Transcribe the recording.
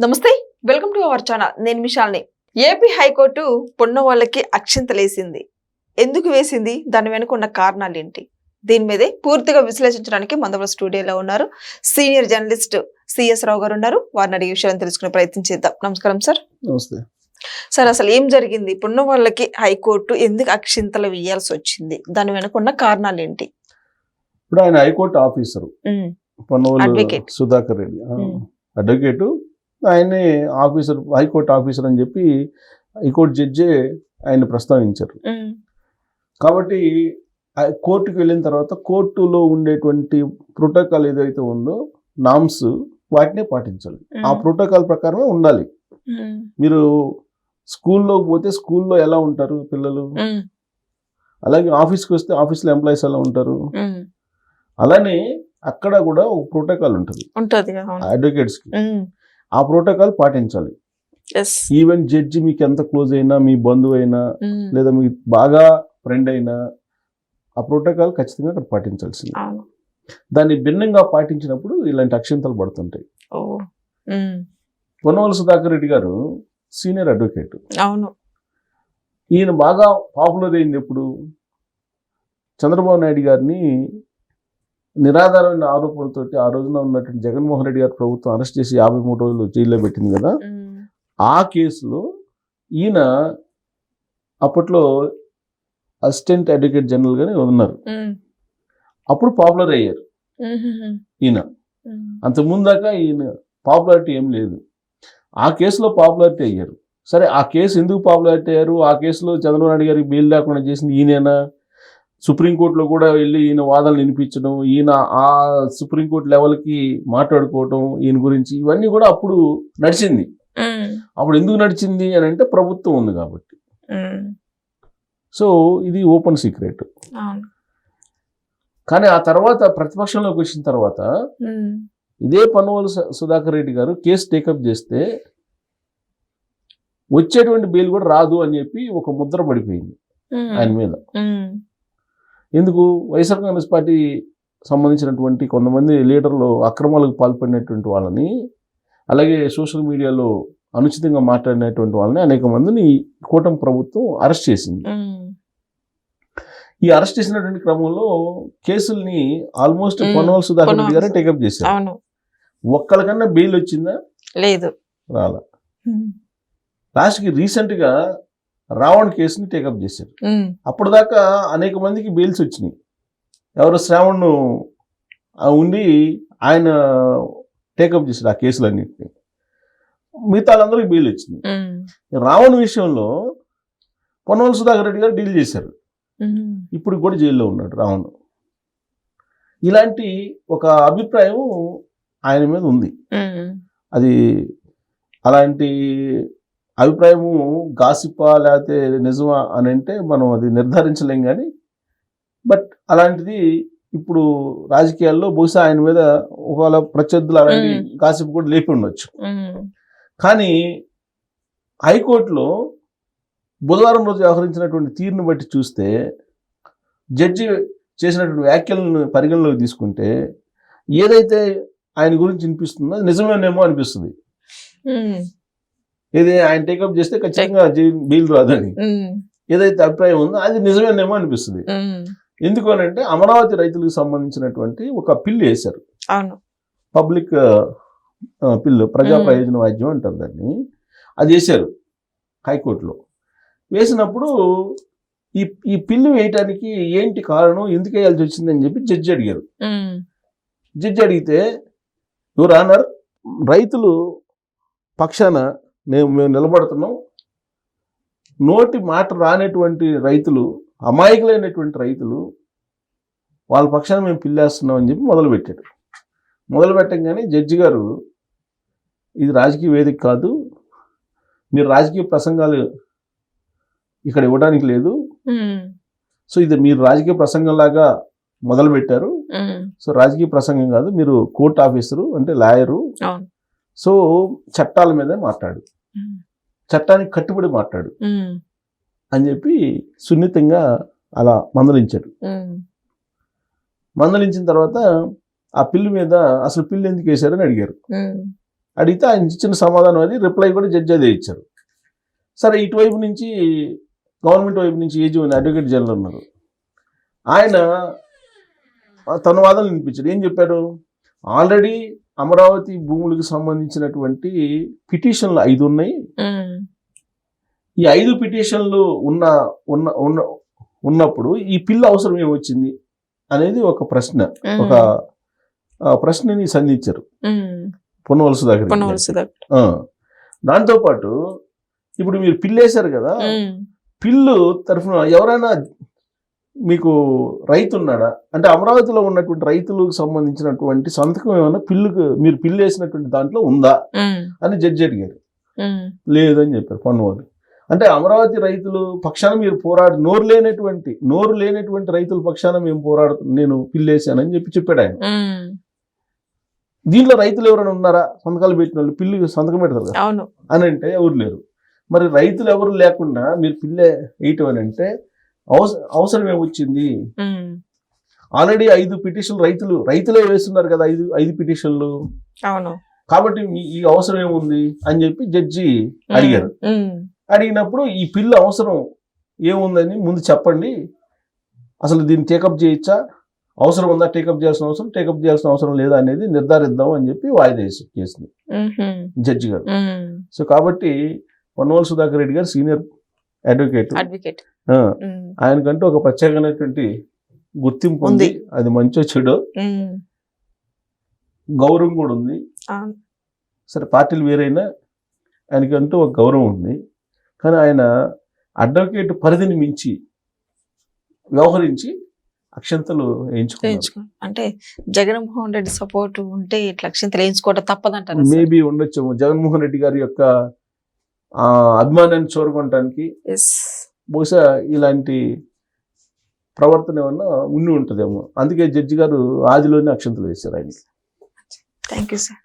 నమస్తే, welcome to our channel. నేను మిషాల్ని. AP high court పొన్నవాళ్ళకి అక్షింతలేసింది. ఎందుకు వేసింది? దాని వెనుక ఉన్న కారణాలు ఏంటి? దీని మీదే పూర్తిగా విశ్లేషించడానికి మన స్టూడియోలో ఉన్నారు సీనియర్ జర్నలిస్ట్ సిఎస్ రావు గారు ఉన్నారు. వారిని అడిగే విషయాలను తెలుసుకునే ప్రయత్నం చేద్దాం. నమస్కారం సార్. నమస్తే సార్, అసలు ఏం జరిగింది? పొన్నవాళ్ళకి హైకోర్టు ఎందుకు అక్షింతలు వేయాల్సి వచ్చింది? దాని వెనుక ఉన్న కారణాలు ఏంటి? ఇప్పుడు ఆయన high court officer Ponnavolu Sudhakar Reddy advocate, ఆయనే ఆఫీసర్, హైకోర్టు ఆఫీసర్ అని చెప్పి హైకోర్టు జడ్జే ఆయన ప్రస్తావించారు. కాబట్టి కోర్టుకు వెళ్ళిన తర్వాత కోర్టులో ఉండేటువంటి ప్రోటోకాల్ ఏదైతే ఉందో, నామ్స్, వాటినే పాటించాలి. ఆ ప్రోటోకాల్ ప్రకారమే ఉండాలి. మీరు స్కూల్లోకి పోతే స్కూల్లో ఎలా ఉంటారు పిల్లలు, అలాగే ఆఫీస్కి వస్తే ఆఫీస్లో ఎంప్లాయీస్ ఎలా ఉంటారు, అలానే అక్కడ కూడా ఒక ప్రోటోకాల్ ఉంటుంది అడ్వకేట్స్కి. ఆ ప్రోటోకాల్ పాటించాలి. ఈవెన్ జడ్జి మీకు ఎంత క్లోజ్ అయినా, మీ బంధువు అయినా, లేదా మీ బాగా ఫ్రెండ్ అయినా, ఆ ప్రోటోకాల్ ఖచ్చితంగా అక్కడ పాటించాల్సింది. దాన్ని భిన్నంగా పాటించినప్పుడు ఇలాంటి అక్షింతలు పడుతుంటాయి. పొన్నవోలు సుధాకర్ రెడ్డి గారు సీనియర్ అడ్వకేట్. అవును. ఈయన బాగా పాపులర్ అయింది ఎప్పుడు? చంద్రబాబు నాయుడు గారిని నిరాధారమైన ఆరోపణలతోటి ఆ రోజున ఉన్నటువంటి జగన్మోహన్ రెడ్డి గారి ప్రభుత్వం అరెస్ట్ చేసి 53 రోజులు జైల్లో పెట్టింది కదా. ఆ కేసులో ఈయన అప్పట్లో అసిస్టెంట్ అడ్వకేట్ జనరల్ గానే ఉన్నారు. అప్పుడు పాపులర్ అయ్యారు ఈయన. అంతకుముందు దాకా ఈయన పాపులారిటీ ఏం లేదు. ఆ కేసులో పాపులారిటీ అయ్యారు. సరే, ఆ కేసు ఎందుకు పాపులారిటీ అయ్యారు? ఆ కేసులో చంద్రబాబు నాయుడు గారికి బెయిల్ లేకుండా చేసింది ఈయనేనా? సుప్రీంకోర్టులో కూడా వెళ్ళి ఈయన వాదనలు వినిపించడం, ఈయన ఆ సుప్రీంకోర్టు లెవెల్కి మాట్లాడుకోవటం ఈయన గురించి, ఇవన్నీ కూడా అప్పుడు నడిచింది. అప్పుడు ఎందుకు నడిచింది అని అంటే ప్రభుత్వం ఉంది కాబట్టి. సో ఇది ఓపెన్ సీక్రెట్. కానీ ఆ తర్వాత ప్రతిపక్షంలోకి వచ్చిన తర్వాత ఇదే పొన్నవోలు సుధాకర్ రెడ్డి గారు కేసు టేకప్ చేస్తే వచ్చేటువంటి బెయిల్ కూడా రాదు అని చెప్పి ఒక ముద్ర పడిపోయింది ఆయన మీద. ఎందుకు? వైఎస్ఆర్ కాంగ్రెస్ పార్టీ సంబంధించినటువంటి కొంతమంది లీడర్లు అక్రమాలకు పాల్పడినటువంటి వాళ్ళని, అలాగే సోషల్ మీడియాలో అనుచితంగా మాట్లాడినటువంటి వాళ్ళని అనేక మందిని కూటమి ప్రభుత్వం అరెస్ట్ చేసింది. ఈ అరెస్ట్ చేసినటువంటి క్రమంలో కేసుల్ని ఆల్మోస్ట్ పొన్నవోలు సుధాకర్ రెడ్డి గారే టేకప్ చేశారు. ఒక్కరికన్నా బెయిల్ వచ్చిందా? లేదు, రాలా. లాస్ట్కి రీసెంట్గా రావణ్ కేసుని టేకప్ చేశారు. అప్పుడు దాకా అనేక మందికి బెయిల్స్ వచ్చినాయి. ఎవరు? శ్రావణ్ ఉండి ఆయన టేకప్ చేశారు ఆ కేసులన్నింటినీ. మిగతా వాళ్ళందరికీ బెయిల్ వచ్చింది. రావణ్ విషయంలో పొన్నవోలు సుధాకర్ రెడ్డి గారు డీల్ చేశారు. ఇప్పుడు కూడా జైల్లో ఉన్నాడు రావణ్. ఇలాంటి ఒక అభిప్రాయం ఆయన మీద ఉంది. అది అలాంటి అభిప్రాయము గాసిపా లేకపోతే నిజమా అని అంటే మనం అది నిర్ధారించలేం. కానీ బట్ అలాంటిది ఇప్పుడు రాజకీయాల్లో బహుశా ఆయన మీద ఒకవేళ ప్రత్యర్థులు అలాంటి గాసిప్ కూడా లేపి ఉండొచ్చు. కానీ హైకోర్టులో బుధవారం రోజు వ్యవహరించినటువంటి తీరును బట్టి చూస్తే, జడ్జి చేసినటువంటి వ్యాఖ్యలను పరిగణలోకి తీసుకుంటే ఏదైతే ఆయన గురించి వినిపిస్తుందో అది నిజమేనేమో అనిపిస్తుంది. ఏది ఆయన టేకప్ చేస్తే ఖచ్చితంగా బెయిల్ రాదని ఏదైతే అభిప్రాయం ఉందో అది నిజమేనేమో అనిపిస్తుంది. ఎందుకు అని అంటే అమరావతి రైతులకు సంబంధించినటువంటి ఒక పిల్లు వేశారు. పబ్లిక్ పిల్లు, ప్రజా ప్రయోజన వాద్యం అంటారు దాన్ని. అది వేశారు హైకోర్టులో. వేసినప్పుడు ఈ పిల్లు వేయటానికి ఏంటి కారణం, ఎందుకు వేయాల్సి వచ్చిందని చెప్పి జడ్జి అడిగారు. జడ్జి అడిగితే, యువర్ ఆనర్, రైతులు పక్షాన మేము నిలబడుతున్నాం. నోటి మాట రానటువంటి రైతులు, అమాయకులైనటువంటి రైతులు, వాళ్ళ పక్షాన మేము పిల్లేస్తున్నాం అని చెప్పి మొదలుపెట్టాడు. మొదలు పెట్టంగానే జడ్జి గారు, ఇది రాజకీయ వేదిక కాదు, మీరు రాజకీయ ప్రసంగాలు ఇక్కడ ఇవ్వడానికి లేదు. సో ఇది మీరు రాజకీయ ప్రసంగంలాగా మొదలు పెట్టారు. సో రాజకీయ ప్రసంగం కాదు, మీరు కోర్టు ఆఫీసరు అంటే లాయరు. సో చట్టాల మీదే మాట్లాడు, చట్టానికి కట్టుబడి మాట్లాడు అని చెప్పి సున్నితంగా అలా మందలించాడు. మందలించిన తర్వాత ఆ పిల్లి మీద అసలు పిల్లి ఎందుకు వేశారని అడిగారు. అడిగితే ఆయన ఇచ్చిన సమాధానం అది రిప్లై కూడా జడ్జి అదే ఇచ్చారు. సరే ఇటువైపు నుంచి గవర్నమెంట్ వైపు నుంచి ఏజీ అడ్వకేట్ జనరల్ ఉన్నారు, ఆయన తన వాదనలు వినిపించారు. ఏం చెప్పారు, ఆల్రెడీ అమరావతి భూములకు సంబంధించినటువంటి పిటిషన్లు 5 ఉన్నాయి. ఈ 5 పిటిషన్లు ఉన్నప్పుడు ఈ పిల్ల అవసరం ఏమొచ్చింది అనేది ఒక ప్రశ్న, ఒక ప్రశ్నని సంధించారు పొన్నవలస దగ్గర. దాంతోపాటు ఇప్పుడు మీరు పిల్లు వేశారు కదా, పిల్లు తరఫున ఎవరైనా మీకు రైతు ఉన్నాడా అంటే అమరావతిలో ఉన్నటువంటి రైతులకు సంబంధించినటువంటి సంతకం ఏమైనా పిల్లుకు మీరు పిల్లు వేసినటువంటి దాంట్లో ఉందా అని జడ్జి అడిగారు. లేదని చెప్పారు పొన్నవాళ్ళు. అంటే అమరావతి రైతులు పక్షాన మీరు నోరు లేనటువంటి రైతుల పక్షాన మేము నేను పిల్లేసానని చెప్పాడు ఆయన. దీంట్లో రైతులు ఎవరైనా ఉన్నారా సంతకాలు పెట్టిన వాళ్ళు, పిల్లి సంతకం పెడతారు కదా అని అంటే ఎవరు లేరు. మరి రైతులు ఎవరు లేకుండా మీరు పిల్లే వేయటం అని అంటే అవసరం ఏమొచ్చింది? ఆల్రెడీ 5 పిటిషన్లు రైతులే వేస్తున్నారు కదా, 5 పిటిషన్లు. కాబట్టి ఈ అవసరం ఏముంది అని చెప్పి జడ్జి అడిగారు. అడిగినప్పుడు ఈ పిల్ల అవసరం ఏముందని ముందు చెప్పండి, అసలు దీన్ని టేకప్ చేయొచ్చా, అవసరం ఉందా, టేకప్ చేయాల్సిన అవసరం లేదా అనేది నిర్ధారిద్దాం అని చెప్పి వాయిదా వేసి కేసుని జడ్జి గారు. సో కాబట్టి పొన్నవలస సుధాకర్ రెడ్డి గారు సీనియర్ అడ్వకేట్, ఆయనకంటూ ఒక ప్రత్యేకమైనటువంటి గుర్తింపు ఉంది. అది మంచో చెడో గౌరవం కూడా ఉంది. సరే పార్టీలు వేరైనా ఆయనకంటూ ఒక గౌరవం ఉంది. కానీ ఆయన అడ్వకేట్ పరిధిని మించి వ్యవహరించి అక్షంతలు వేయించుకున్నారు. అంటే జగన్మోహన్ రెడ్డి సపోర్ట్ ఉంటే ఇట్లా అక్షంతలు వేయించుకోవడం తప్పదంటారు. మేబీ ఉండొచ్చు. జగన్మోహన్ రెడ్డి గారి యొక్క అభిమానాన్ని చూరగొనడానికి బహుశా ఇలాంటి ప్రవర్తన ఏమన్నా ఉండి ఉంటుందేమో. అందుకే జడ్జి గారు ఆదిలోనే అక్షంతలు వేశారు ఆయనకి. Thank you sir.